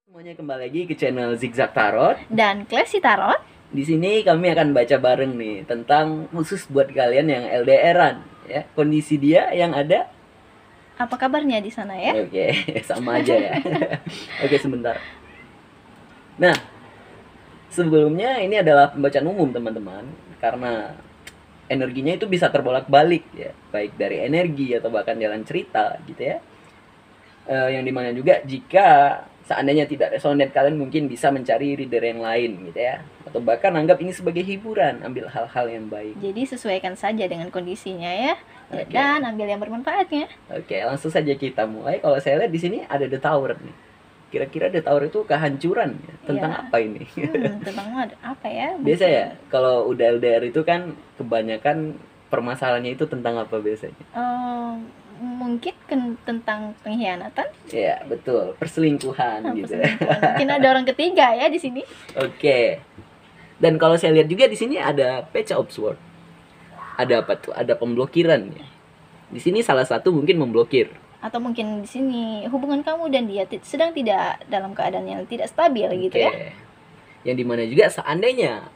Semuanya kembali lagi ke channel Zigzag Tarot. Dan Klesi Tarot. Di sini kami akan baca bareng nih tentang khusus buat kalian yang LDR-an ya. Kondisi dia yang ada. Apa kabarnya di sana ya? Oke, sama aja ya. Oke, sebentar. Nah, sebelumnya ini adalah pembacaan umum teman-teman, karena energinya itu bisa terbolak-balik ya, baik dari energi atau bahkan jalan cerita gitu ya. Yang dimana juga jika seandainya tidak resonate, kalian mungkin bisa mencari reader yang lain gitu ya, atau bahkan anggap ini sebagai hiburan, ambil hal-hal yang baik. Jadi sesuaikan saja dengan kondisinya ya. Oke. Dan ambil yang bermanfaatnya. Oke, langsung saja kita mulai. Kalau saya lihat di sini ada The Tower nih. Kira-kira The Tower itu kehancuran ya? Tentang Ya. apa ini? Tentang apa ya? Biasa ya, kalau udah LDR itu kan kebanyakan permasalahannya itu tentang apa biasanya? Mungkin tentang pengkhianatan. Ya, betul. Perselingkuhan gitu. Mungkin ada orang ketiga ya di sini. Oke. Dan kalau saya lihat juga di sini ada Page of Swords. Ada apa tuh? Ada pemblokiran ya. Di sini salah satu mungkin memblokir. Atau mungkin di sini hubungan kamu dan dia sedang tidak dalam keadaan yang tidak stabil gitu ya. Yang dimana juga seandainya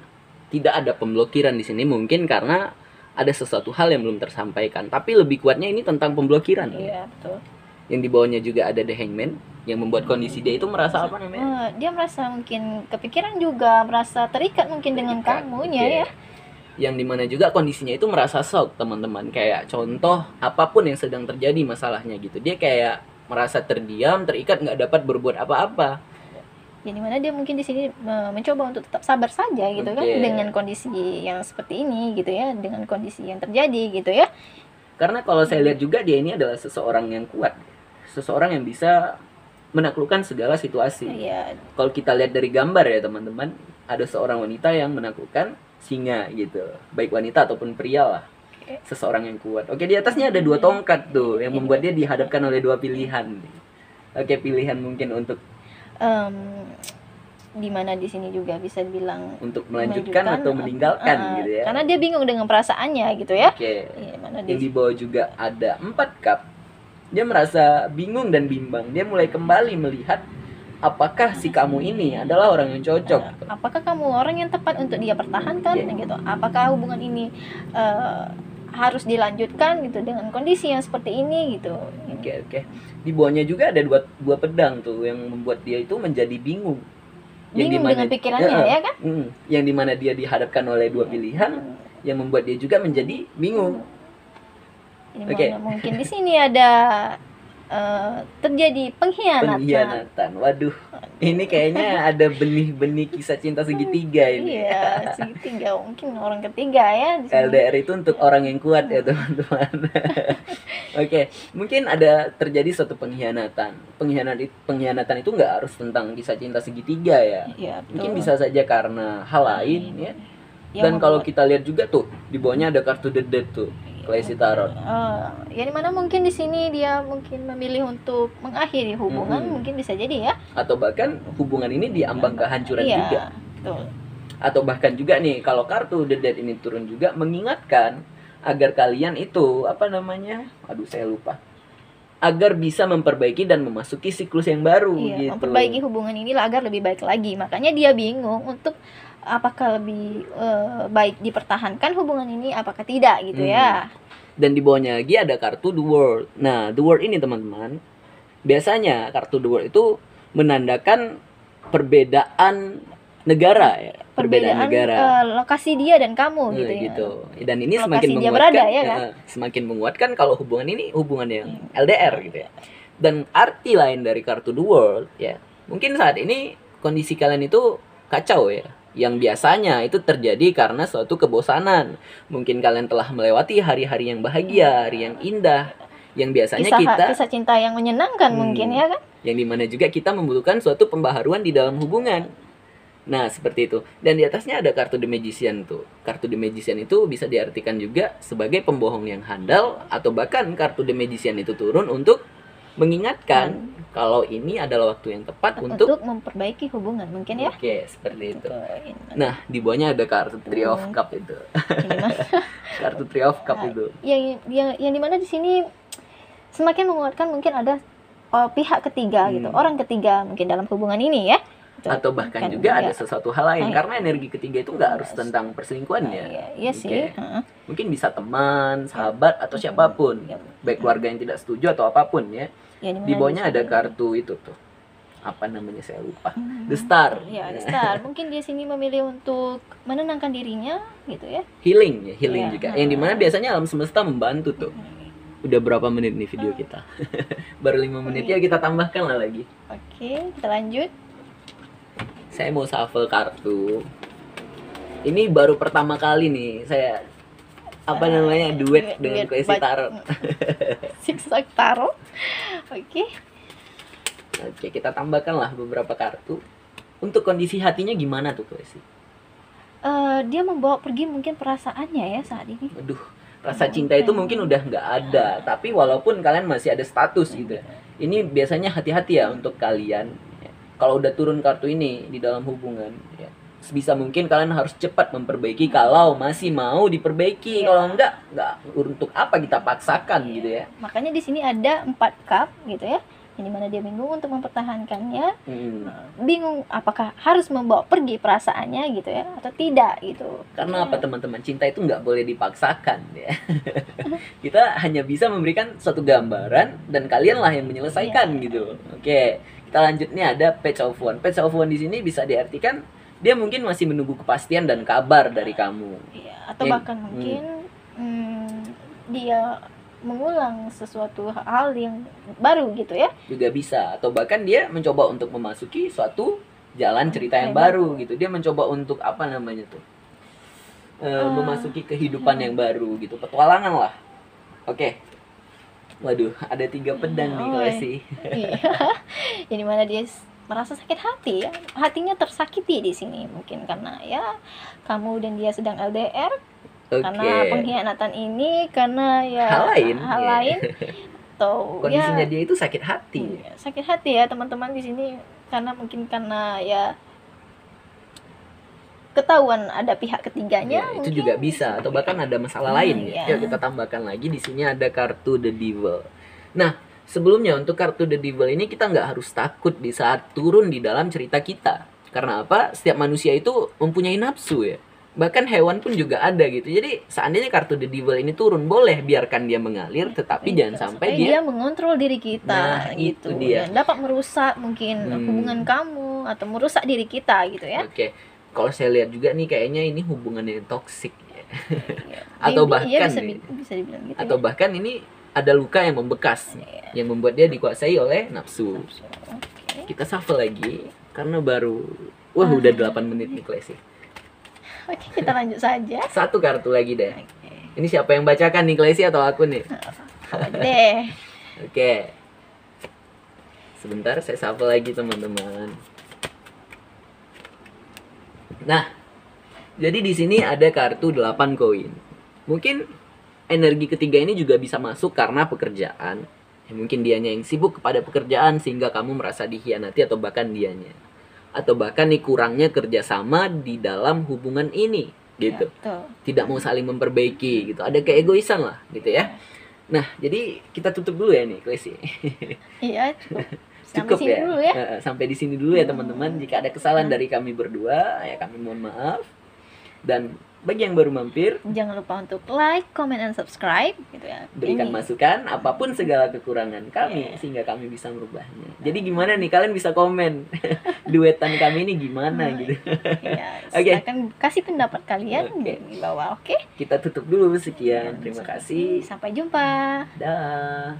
tidak ada pemblokiran di sini mungkin karena ada sesuatu hal yang belum tersampaikan. Tapi lebih kuatnya ini tentang pemblokiran. Iya, betul. Yang di bawahnya juga ada The Hangman yang membuat kondisi dia itu merasa apa namanya? Dia merasa mungkin kepikiran juga, merasa terikat mungkin dengan kamunya ya. Yang dimana juga kondisinya itu merasa shock teman-teman. Kayak contoh apapun yang sedang terjadi masalahnya gitu, dia kayak merasa terdiam, terikat, nggak dapat berbuat apa-apa. Yang dimana dia mungkin di sini mencoba untuk tetap sabar saja gitu kan, dengan kondisi yang seperti ini gitu ya, dengan kondisi yang terjadi gitu ya. Karena kalau saya lihat juga dia ini adalah seseorang yang kuat, seseorang yang bisa menaklukkan segala situasi. Iya. Kalau kita lihat dari gambar ya teman-teman, ada seorang wanita yang menaklukkan singa gitu, baik wanita ataupun pria lah. Seseorang yang kuat. Oke, di atasnya ada 2 tongkat tuh yang membuat dia dihadapkan oleh 2 pilihan. Oke, pilihan mungkin untuk dimana di sini juga bisa dibilang untuk melanjutkan atau meninggalkan gitu ya. Karena dia bingung dengan perasaannya gitu ya. Oke. Yang di bawah juga ada 4 cup. Dia merasa bingung dan bimbang. Dia mulai kembali melihat apakah si kamu ini adalah orang yang cocok. Apakah kamu orang yang tepat untuk dia pertahankan gitu. Apakah hubungan ini harus dilanjutkan gitu dengan kondisi yang seperti ini gitu. Oke. Di bawahnya juga ada dua pedang tuh yang membuat dia itu menjadi bingung. Bingung dengan pikirannya ya kan? Yang dimana dia dihadapkan oleh 2 pilihan yang membuat dia juga menjadi bingung. Mungkin di sini ada terjadi pengkhianatan. Waduh, ini kayaknya ada benih-benih kisah cinta segitiga ini. Iya, segitiga, mungkin orang ketiga ya di sini. LDR itu untuk orang yang kuat ya teman-teman. Oke, mungkin ada terjadi suatu pengkhianatan. Pengkhianatan itu nggak harus tentang kisah cinta segitiga ya. Iya, mungkin bisa saja karena hal lain ya. Dan kalau kita lihat juga tuh di bawahnya ada kartu The Dead tuh. Klesi Tarot. Ya dimana mungkin di sini dia mungkin memilih untuk mengakhiri hubungan, mungkin bisa jadi ya. Atau bahkan hubungan ini diambang kehancuran juga. Betul. Atau bahkan juga nih kalau kartu The Dead ini turun juga mengingatkan agar kalian itu apa namanya? Aduh saya lupa. Agar bisa memperbaiki dan memasuki siklus yang baru gitu. Memperbaiki hubungan inilah agar lebih baik lagi. Makanya dia bingung untuk apakah lebih baik dipertahankan hubungan ini apakah tidak gitu ya. Dan di bawahnya lagi ada kartu The World. Nah, The World ini teman-teman, biasanya kartu The World itu menandakan perbedaan negara ya. Perbedaan negara, lokasi dia dan kamu gitu ya. Dan ini lokasi semakin dia menguatkan berada, ya kan? Semakin menguatkan kalau hubungan ini hubungan yang LDR gitu ya. Dan arti lain dari kartu The World ya, mungkin saat ini kondisi kalian itu kacau ya. Yang biasanya itu terjadi karena suatu kebosanan. Mungkin kalian telah melewati hari-hari yang bahagia, hari yang indah, yang biasanya kisah cinta yang menyenangkan mungkin ya kan. Yang dimana juga kita membutuhkan suatu pembaharuan di dalam hubungan. Nah seperti itu. Dan di atasnya ada kartu The Magician tuh. Kartu The Magician itu bisa diartikan juga sebagai pembohong yang handal, atau bahkan kartu The Magician itu turun untuk mengingatkan kalau ini adalah waktu yang tepat untuk memperbaiki hubungan mungkin ya. Oke, seperti itu. Nah, di bawahnya ada kartu Three of Cup itu. Kartu Three of Cup itu. Yang dimana di sini semakin menguatkan mungkin ada pihak ketiga gitu, orang ketiga mungkin dalam hubungan ini ya. Gitu. Atau bahkan Kan juga ada sesuatu hal lain, karena energi ketiga itu nggak harus tentang perselingkuhan ya. Iya sih. Mungkin bisa teman, sahabat, atau siapapun, baik keluarga yang tidak setuju atau apapun ya. Di bawahnya ada kartu itu tuh, apa namanya saya lupa, The Star. Ya, The Star. Mungkin dia sini memilih untuk menenangkan dirinya gitu ya. Healing juga. Yang dimana biasanya alam semesta membantu tuh. Udah berapa menit nih video kita? Baru 5 menit ya, kita tambahkan lah lagi. Oke, kita lanjut. Saya mau shuffle kartu. Ini baru pertama kali nih saya duet dengan Klesi Tarot. Zigzag Tarot. Oke, kita tambahkan lah beberapa kartu. Untuk kondisi hatinya gimana tuh Klesi? Dia membawa pergi mungkin perasaannya ya saat ini. Aduh, rasa cinta itu mungkin udah nggak ada, tapi walaupun kalian masih ada status gitu. Ini biasanya hati-hati ya untuk kalian. Kalau udah turun kartu ini di dalam hubungan, ya, sebisa mungkin kalian harus cepat memperbaiki kalau masih mau diperbaiki. Kalau enggak untuk apa kita paksakan gitu ya. Makanya di sini ada 4 cup gitu ya. Yang dimana dia bingung untuk mempertahankannya, bingung apakah harus membawa pergi perasaannya gitu ya atau tidak gitu. Karena apa teman-teman, cinta itu nggak boleh dipaksakan ya. Kita hanya bisa memberikan suatu gambaran dan kalianlah yang menyelesaikan gitu. Oke, kita lanjut nih, ada Page of Wands. Page of Wands di sini bisa diartikan dia mungkin masih menunggu kepastian dan kabar dari kamu. Atau bahkan mungkin dia mengulang sesuatu hal yang baru gitu ya. Juga bisa, atau bahkan dia mencoba untuk memasuki suatu jalan cerita yang baru gitu. Dia mencoba untuk apa namanya tuh? Memasuki kehidupan yang baru gitu, petualangan lah. Oke. Waduh, ada 3 pedang nih Klesi. Jadi mana dia merasa sakit hati ya. Hatinya tersakiti di sini mungkin karena ya kamu dan dia sedang LDR. Karena pengkhianatan ini, karena ya hal lain atau kondisinya dia itu sakit hati. Sakit hati ya teman-teman di sini karena mungkin karena ya ketahuan ada pihak ketiganya. Itu juga bisa, atau bahkan ada masalah lain ya. Yuk kita tambahkan lagi, di sini ada kartu The Devil. Nah, sebelumnya untuk kartu The Devil ini kita nggak harus takut di saat turun di dalam cerita kita. Karena apa? Setiap manusia itu mempunyai nafsu ya. Bahkan hewan pun juga ada gitu. Jadi seandainya kartu The Devil ini turun, boleh biarkan dia mengalir, tetapi jangan sampai dia mengontrol diri kita gitu. Itu dia. Dan dapat merusak mungkin hubungan kamu atau merusak diri kita gitu ya. Oke. Kalau saya lihat juga nih kayaknya ini hubungan yang toksik ya. Atau bahkan bisa dibilang gitu. Atau bahkan ini ada luka yang membekas yang membuat dia dikuasai oleh nafsu. Kita shuffle lagi karena baru udah 8 menit nih Klesi. Oke, kita lanjut saja. 1 kartu lagi deh. Ini siapa yang bacakan nih, Klesi atau aku nih? Deh. Oke. Sebentar, saya shuffle lagi teman-teman. Nah, jadi di sini ada kartu 8 koin. Mungkin energi ketiga ini juga bisa masuk karena pekerjaan. Ya, mungkin dianya yang sibuk kepada pekerjaan sehingga kamu merasa dikhianati atau bahkan dianya. Atau bahkan nih kurangnya kerjasama di dalam hubungan ini gitu. Tidak mau saling memperbaiki gitu. Ada keegoisan lah gitu ya. Nah, jadi kita tutup dulu ya nih Klesi. Iya, cukup ya. Dulu ya. Sampai di sini dulu ya teman-teman. Jika ada kesalahan dari kami berdua, ya kami mohon maaf. Dan bagi yang baru mampir, jangan lupa untuk like, comment, and subscribe gitu ya. Berikan masukan apapun segala kekurangan kami sehingga kami bisa merubahnya. Jadi gimana nih, kalian bisa komen duetan kami ini gimana gitu. Silakan kasih pendapat kalian di bawah. Kita tutup dulu, sekian. Terima kasih. Sampai jumpa. Dah.